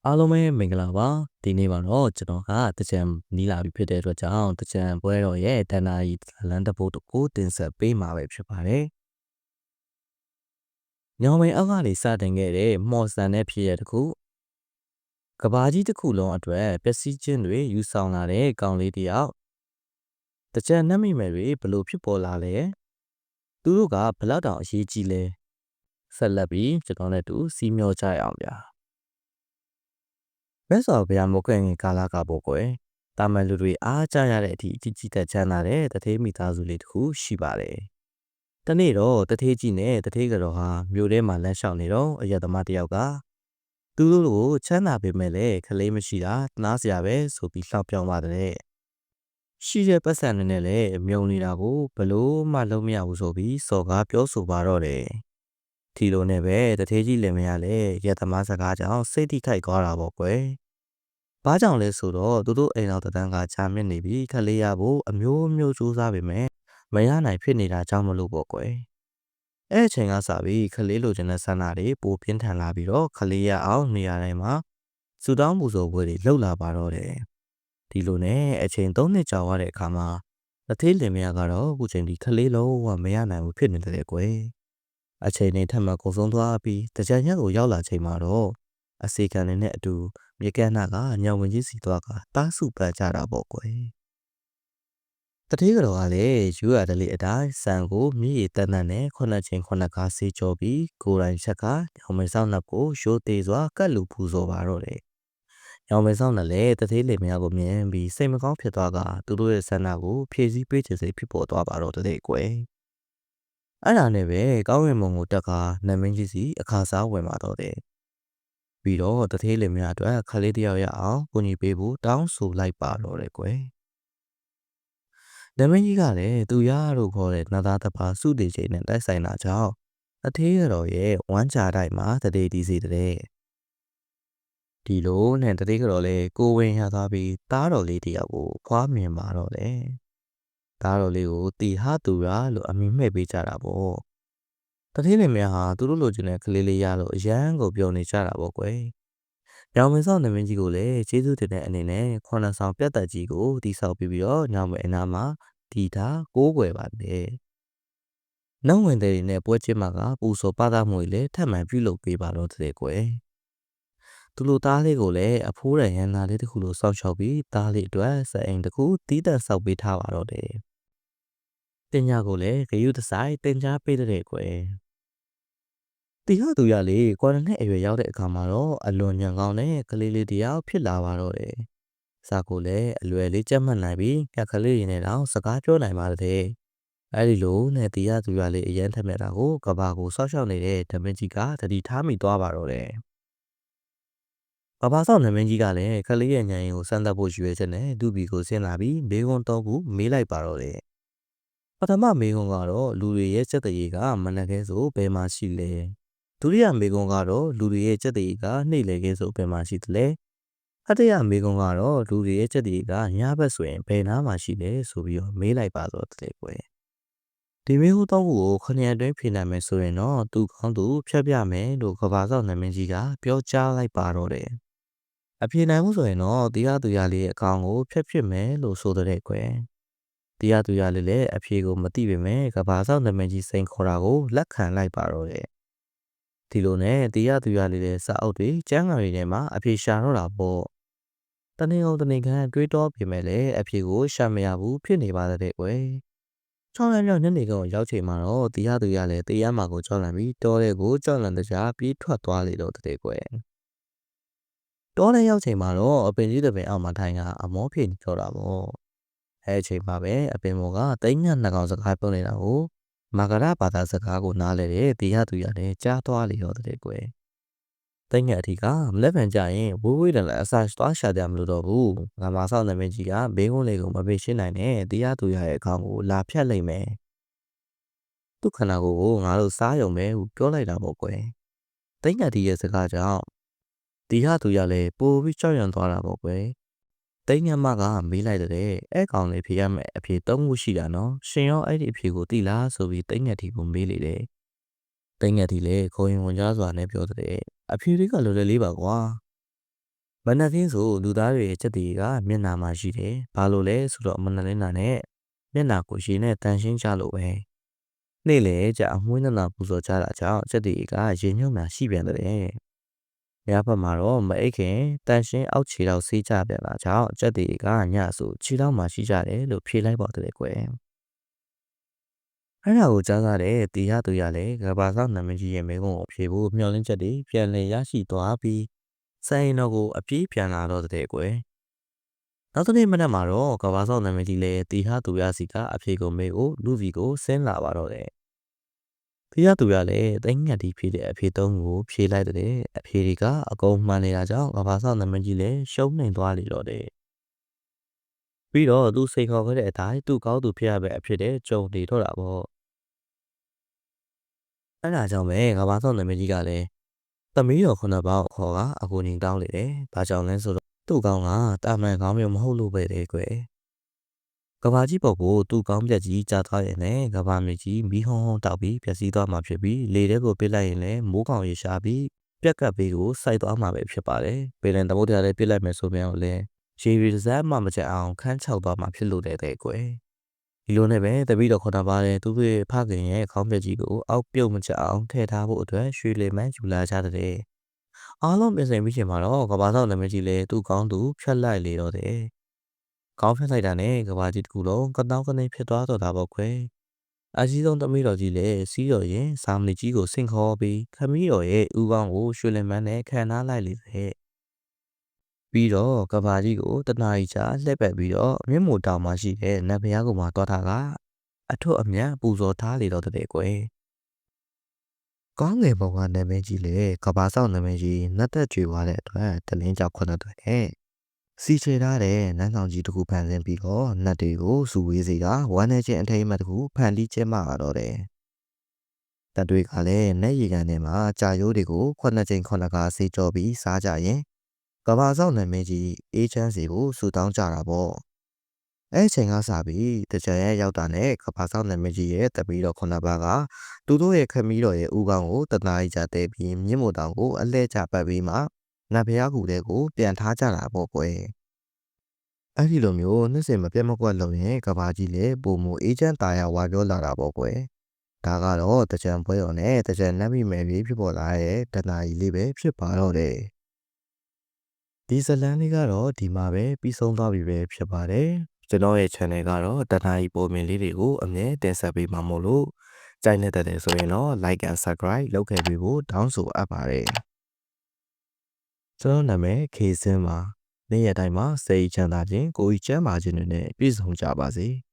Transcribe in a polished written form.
အားလုံးပဲမင်္ဂလာပါဒီနေ့မှာတော့ကျွန်တော်ကတကြံနီးလာပြီဖြစ်တဲ့အတွက်ကြောင့်တကြံပွဲတော်ရဲ့တန်တာရီလန်တပုတ်တကိုတင်ဆက်ပေးမှာပဲဖြစ်ပါတယ်။ညောင်ပင်အောက်ကနေစတင်ခဲ့တဲ့မော်ဆန်တဲ့ဖြစ်ရတစ်ခုကဘာကြီးတစ်ခုလုံးအတွက်ပျက်စီးခြင်းတွေယူဆောင်လာတဲ့ကောင်လေးတယောက်တကြံနှက်မိမယ်တွေဘလို့ဖြစ်ပေါ်လာလဲသူတို့ကဘလောက်တောင်အရေးကြီးလဲဆက်လက်ပြီးကျွန်တော်နဲ့တူစီးမျောကြရအောင်ဗျာဘဲစော်ဗျာမကွဲငင်ကာလာကပေါ့ကွယ်တာမန်လူတွေအားကြရတဲ့အထိကြီးကြီးတက်ချမ်းသာတဲ့တထေးမိသားစုလေးတစ်ခုရှိပါတယ်။တနေ့တော့တထေးကြီးနဲ့တထေးကတော့ဟာမြို့ထဲမှာလမ်းလျှောက်နေတော့အရက်သမားတစ်ယောက်ကသူတို့ကိုချမ်းသာပေမဲ့လည်းခလေးမရှိတာနားစရာပဲဆိုပြီးလှောက်ပြောင်းပါတယ်။ရှိတဲ့ပတ်စံနဲ့လည်းမြုံနေတာကိုဘလို့မှလုံးမရဘူးဆိုပြီးစော်ကားပြောဆိုပါတော့တယ်။ထီလိုနဲ့ပဲတထေးကြီးလည်းမရလဲရက်သမားစကားကြောင့်စိတ်ထိခိုက်သွားတာပေါ့ကွယ်။ဘာကြောင့်လဲဆိုတော့သူတို့အိမ်တော်တန်းကချာမြင့်နေပြီးခလေးရဖို့အမျိုးမျိုးစူးစမ်းပေမဲ့မရနိုင်ဖြစ်နေတာကြောင့်မလို့ပေါ့ကွယ်အဲ့အချိန်ကစပြီးခလေးလိုချင်တဲ့ဆန္ဒတွေပိုပြင်းထန်လာပြီးတော့ခလေးရအောင်နေရာတိုင်းမှာစူတောင်းပူဇော်ပွဲတွေလှုပ်လာပါတော့တယ်ဒီလိုနဲ့အချိန်3နှစ်ကြာသွားတဲ့အခါမှာတထေးလင်မယားကတော့အခုချိန်ဒီခလေးလုံးဝမရနိုင်ဘူးဖြစ်နေတယ်ကွယ်အချိန်နဲ့ထပ်မံကုန်ဆုံးသွားပြီးတကြံရက်ကိုရောက်လာချိန်မှာတော့အစီခံနဲ့အတူမြေကမ်းနာကညောင်ဝင်ကြီးစီသွားကတားစုပန်ကြတာပေါ့ကွယ်တတိကတော်ကလည်းယူရတလေအတိုင်းစံကိုမြေရည်တန်တန်နဲ့ခုနှစ်ချိန်ခုနှစ်ကားဆေးကြောပြီးကိုယ်တိုင်ချက်ကညောင်မင်းဆောင်နှပ်ကိုရိုးသေးစွာကတ်လူပူဇော်ပါတော့တယ်ညောင်မင်းဆောင်နှပ်လည်းတတိလေမယားကိုမြင်ပြီးစိတ်မကောင်းဖြစ်သွားကသူတို့ရဲ့ဆန္ဒကိုဖြည့်ဆည်းပေးချင်စိတ်ဖြစ်ပေါ်သွားပါတော့တဲ့ကွယ်အဲ့ဒါနဲ့ပဲကောင်းဝင်မုံကိုတက်ကနမင်းကြီးစီအခါစားဝင်ပါတော့တယ်ပြီးတော့တထေးလင်မယားအတွက်ခလေးတယောက်ရအောင်ကိုကြီးပေးဖို့တောင်းဆိုလိုက်ပါတော့တယ်ကွယ်နမင်းကြီးကလည်းသူရလို့ခေါ်တဲ့နတ်သားတစ်ပါးစုတည်ချိန်နဲ့တိုက်ဆိုင်တာကြောင့်တထေးရတော်ရဲ့ဝမ်းကြတိုင်းမှာတတိတီးစီတဲ့ဒီလိုနဲ့တထေးကတော့လေကိုဝင်ရသွားပြီးသားတော်လေးတယောက်ကိုဖွားမြင်ပါတော့တယ်သားတော်လေးကိုတီဟာသူရလို့အမည်မှဲ့ပေးကြတာပေါ့တထေးလင်မယားဟာသူတို့လိုချင်တဲ့ကလေးလေးရလို့အရန်ကိုပြောနေကြတာပေါ့ကွယ်။ညောင်မင်းဆောင်နမင်းကြီးကိုလည်းကျေးဇူးတင်တဲ့အနေနဲ့ခွန်နဆောင်ပြတ်တက်ကြီးကိုတိဆောက်ပြီးတော့ညောင်မင်းအနာမှာတီတာကိုးကွယ်ပါတယ်။နောက်ဝင်တဲ့တွေနဲ့ပွဲချင်းမှာကပူစော်ပါသားမှုတွေလည်းထပ်မံပြုလုပ်ပေးပါတော့တဲ့ကွယ်။သူလိုသားလေးကိုလည်းအဖိုးရရန်လာလေးတစ်ခုလိုစောက်ချောက်ပြီးသားလေးအတွက်စအိမ်တစ်ခုတီးတက်ဆောက်ပေးထားပါတော့တယ်။တင်ညာကိုလည်းဂယုတဆိုင်တင် जा ပေးတဲ့ကွယ်။တီဟာသူရလေကွာရနဲ့အရွယ်ရောက်တဲ့အခါမှာတော့အလွန်ညံကောင်းတဲ့ကလေးလေးတယောက်ဖြစ်လာပါတော့တယ်။စာကိုလည်းအလွယ်လေးကြက်မှတ်နိုင်ပြီးကလေးရင်းနဲ့တော့စကားပြောနိုင်ပါတဲ့။အဲဒီလိုနဲ့တီဟာသူရလေးအရန်ထက်မြက်တာကိုကဘာကိုဆောက်ရှောက်နေတဲ့ဓမင်းကြီးကတတိထားမိသွားပါတော့တယ်။ကဘာဆောက်ဓမင်းကြီးကလည်းကလေးရဲ့ညံရင်ကိုစမ်းသပ်ဖို့ရွေချက်နဲ့သူ့ဘီကိုဆင်းလာပြီးမေခွန်းတော့ကိုမေးလိုက်ပါတော့တယ်။ပထမမေခွန်းကတော့လူတွေရဲ့စက်တရေကမနက်ခဲဆိုဘယ်မှာရှိလဲ။ဒုတိယမေကွန်ကတော့လူတွေရဲ့စက်တရေကနှိမ့်လေခဲဆိုဘယ်မှာရှိသလဲအတ္တရမေကွန်ကတော့လူတွေရဲ့စက်တရေကညဘက်ဆိုရင်ဘယ်နားမှာရှိလဲဆိုပြီးတော့မေးလိုက်ပါတော့တဲ့ကွယ်ဒီမေဟူတောင်းကိုခဏအတွင်းဖြေနိုင်မယ်ဆိုရင်တော့သူကောင်းသူဖြတ်ပြမယ်လို့ကဘာဆောက်နာမည်ကြီးကပြောကြားလိုက်ပါတော့တယ်အဖြေနိုင်မှုဆိုရင်တော့တရားသူရလေးရဲ့အကောင်ကိုဖျက်ဖြစ်မယ်လို့ဆိုတဲ့ကွယ်တရားသူရလေးလည်းအဖြေကိုမသိပေမဲ့ကဘာဆောက်နာမည်ကြီးစိန်ခေါ်တာကိုလက်ခံလိုက်ပါတော့တယ်ဒီလိုနဲ့တရားသူရလေးတဲ့စာအုပ်တွေကျမ်းဂန်တွေထဲမှာအဖြေရှာတော့တာပေါ့တနေ့ကုန်တနေ့ခန့်တွေးတောပြင်မဲ့လည်းအဖြေကိုရှာမရဘူးဖြစ်နေပါတဲ့ကွယ်6ရက်မြောက်ညနေကုန်ရောက်ချိန်မှာတော့တရားသူရလည်းတရားမှာကိုကြောက်လန့်ပြီးတောထဲကိုကြောက်လန့်တကြားပြေးထွက်သွားလေတော့တဲ့ကွယ်တောထဲရောက်ချိန်မှာတော့အပင်ကြီးတစ်ပင်အောက်မှာထိုင်ကအမောဖြေနေတော့တာပေါ့အဲအချိန်မှာပဲအပင်ပေါ်ကတိတ်ညက်နှကောင်စကားပြောနေတာကိုမာဂရဘာသာစကားကိုနားလဲတဲ့တရားသူရလည်းကြားသွားလေတော့တဲ့ကွယ်တိတ်ငက်အထီကမလက်ဖန်ကြရင်ဝိုးဝေးတလည်းအစာသွားရှာကြမလို့တော့ဘူးငါမဆောက်နေမင်းကြီးကဘေးကုန်းလေးကိုမပေးရှင်းနိုင်နဲ့တရားသူရရဲ့အကောင်ကိုလာဖြတ်လိုက်မယ်သူ့ခန္ဓာကိုယ်ကိုငါတို့စားရုံပဲဟုပြောလိုက်တာပေါ့ကွယ်တိတ်ငက်ဒီရဲ့စကားကြောင့်ဒီဟာသူရလည်းပိုပြီးကြောက်ရွံ့သွားတာပေါ့ကွယ်တိတ်ငက်မကမေးလိုက်တဲ့အဲ့ကောင်လေးဖြေရမယ်အဖြေ၃ခုရှိတာနော်ရှင်ရောအဲ့ဒီအဖြေကိုသိလားဆိုပြီးတိတ်ငက်ဒီကိုမေးလေတယ်တိတ်ငက်ဒီလေခေါ်ရင်ဝင်ကြစွာနဲ့ပြောတဲ့အဖြေတွေကလွယ်လွယ်လေးပါကွာ မနက်ခင်းဆိုလူသားတွေရဲ့ချက်တွေကမျက်နှာမှာရှိတယ်ဘာလို့လဲဆိုတော့မနက်လင်းတာနဲ့မျက်နှာကိုရေနဲ့တန်ရှင်းကြလို့ပဲနေ့လေကြာအမွှေးနှနာပူဇော်ကြတာကြောင့်ချက်တွေကရေညွှန်းတာရှိပြန်တယ်ညဘက်မှာတော့မအိတ်ခင်တန်ရှင်းအောက်ခြေတော့ဆေးကြပြန်တာကြောင့်ချက်တွေကညဆိုခြေထောက်မှာရှိကြတယ်လို့ဖြေလိုက်ပါတယ်ကွယ်အဲ့ဒါကိုကြားစားတဲ့တီရသူရလည်းကဘာဆောင်နာမည်ကြီးရဲ့မိကုံကိုဖြေဖို့မျှော်လင့်ချက်တွေပြန်လည်ရရှိသွားပြီးဆိုင်တော်ကိုအပြေးပြန်လာတော့တဲ့ကွယ်နောက်တစ်နေ့မနက်မှာတော့ကဘာဆောင်နာမည်ကြီးလည်းတီဟသူရစီကအဖြေကိုမေးကိုလူစီကိုဆင်းလာပါတော့တယ်တီရသူရလည်းတိုင်းငတ်တီဖြေတဲ့အဖြေသုံးကိုဖြေလိုက်တဲ့အဖြေတွေကအကုန်မှန်နေတာကြောင့်ကဘာဆောင်နာမည်ကြီးလည်းရှုံးနိုင်သွားလေတော့တယ်ပြီးတော့သူစိန်ခေါ်ခဲ့တဲ့အတိုင်းသူ့ကောင်းသူဖြစ်ရပဲအဖြစ်တဲ့ကြုံနေတော့တာပေါ့အဲ့ဒါကြောင့်ပဲကဘာဆောင်နာမည်ကြီးကလည်းသမီးတော်ခုနှစ်ပေါင်းခေါ်ကအကူညီတောင်းလေတယ်။ဘာကြောင့်လဲဆိုတော့သူ့ကောင်းကတာမန်ကောင်းမျိုးမဟုတ်လို့ပဲလေကွယ်။ကဘာကြီးပေါ်ကိုသူ့ကောင်းပြက်ကြီးကြာသွားရင်လည်းကဘာမြေကြီးမီးဟုံးဟုံးတောက်ပြီးပျက်စီးသွားမှာဖြစ်ပြီးလေထဲကိုပစ်လိုက်ရင်လည်းမိုးကောင်ရေရှားပြီးပြက်ကပ်ဘေးကိုစိုက်သွားမှာပဲဖြစ်ပါတယ်။ပေလန်သမုဒ္ဒရာလေးပစ်လိုက်မယ်ဆိုပြန်တော့လေရေရီစမ်းမှမကြအောင်ခန်းချောက်သွားမှာဖြစ်လို့တဲ့ကွယ်။ဒီလိုနဲ့ပဲတပည့်တော်ခေါ်တာပါတယ်သူတို့ဖခင်ရဲ့ခေါင်းပြက်ကြီးကိုအောက်ပြုတ်မကြအောင်ထည့်ထားဖို့အတွက်ရွှေလီမန်းယူလာကြတဲ့အားလုံးပြင်ဆင်ပြီးချိန်မှာတော့ကဘာဆောင်နာမည်ကြီးလည်းသူ့ကောင်းသူဖြတ်လိုက်လေတော့တယ်။ကောင်းဖြတ်လိုက်တာနဲ့ကဘာကြီးတစ်ခုလုံးကတောင်းကနေဖြစ်သွားတော့တာပေါ့ခွဲ။အကြီးဆုံးသမီးတော်ကြီးလည်းစီးတော်ရင်စာမဏေကြီးကိုဆင့်ခေါ်ပြီးခမီးတော်ရဲ့ဦးကောင်းကိုရွှေလင်မန်းနဲ့ခံထားလိုက်လေတဲ့။ပြီးတော့ကဘာကြီးကိုတနာရီကြာလှည့်ပတ်ပြီးတော့မြင့်မို့တောင်မှရှိတဲ့နတ်ဘုရားကုန်းမှာတွားထားကအထွတ်အမြတ်ပူဇော်ထားလေတော့တဲ့ကွယ်။ကောင်းငယ်ပုံကနာမည်ကြီးလေကဘာဆောင်နာမည်ကြီးနတ်သက်ကြွေသွားတဲ့အတွက်တလင်းကြောက်ခွနဲ့တွေ့ခဲ့စီချေထားတဲ့နန်းဆောင်ကြီးတစ်ခုဖန်ဆင်းပြီးတော့နတ်တွေကိုစုဝေးစေကဝမ်းနေခြင်းအထိမ်းအမှတ်တစ်ခုဖန်တီးကျင်းပလာတော့တယ်တပ်တွေကလည်းနတ်ရီကန်ထဲမှာကြာရိုးတွေကို9ချိန်9ခါဆေးကြောပြီးစားကြရင်ကဘာဆောင်နာမည်ကြီးအေးချမ်းစီကိုဆူတောင်းကြတာပေါ့အဲ့ချိန်ကစပြီးတကြံရဲ့ရောက်တာနဲ့ကဘာဆောင်နာမည်ကြီးရဲ့တပီးတော်9ပါးကသူတို့ရဲ့ခမီးတော်ရဲ့ဦးခေါင်းကိုတနားရီကြာတဲပြီးမြင့်မို့တောင်ကိုအလဲကျပတ်ပြီးမှနတ်ဘုရားကူတဲ့ကိုပြန်ထားကြတာပေါ့ကွယ်အဲ့ဒီလိုမျိုးနှစ်စင်မပြတ်မကွက်လုံရင်ကဘာကြီးလည်းပုံမူအေဂျင့်တာယာဝါပြောလာတာပေါ့ကွယ်ဒါကတော့တကြံပွဲတော်နဲ့တကြံနတ်မိမယ်ပြီးဖြစ်ပေါ်လာတဲ့တနာရီလေးပဲဖြစ်ပါတော့တယ်ဒီဇလန်းလေးကတော့ဒီမှာပဲပြီးဆုံးသွားပြီပဲဖြစ်ပါတယ်ကျွန်တော်ရဲ့ channel ကတော့တနာရီပုံမြင်လေးတွေကိုအမြဲတင်ဆက်ပေးမှာမို့လို့ကြိုက်နေတဲ့ဆိုရင်တော့ like and subscribe လုပ်ခဲ့ပေးဖို့တောင်းဆိုအပ်ပါတယ်ကျွန်တော်နာမည် K စင်းပါနေ့ရက်တိုင်းမှာစိတ်ချမ်းသာခြင်းကိုယ်ချမ်းသာခြင်းတွေနဲ့ပြည့်စုံကြပါစေ။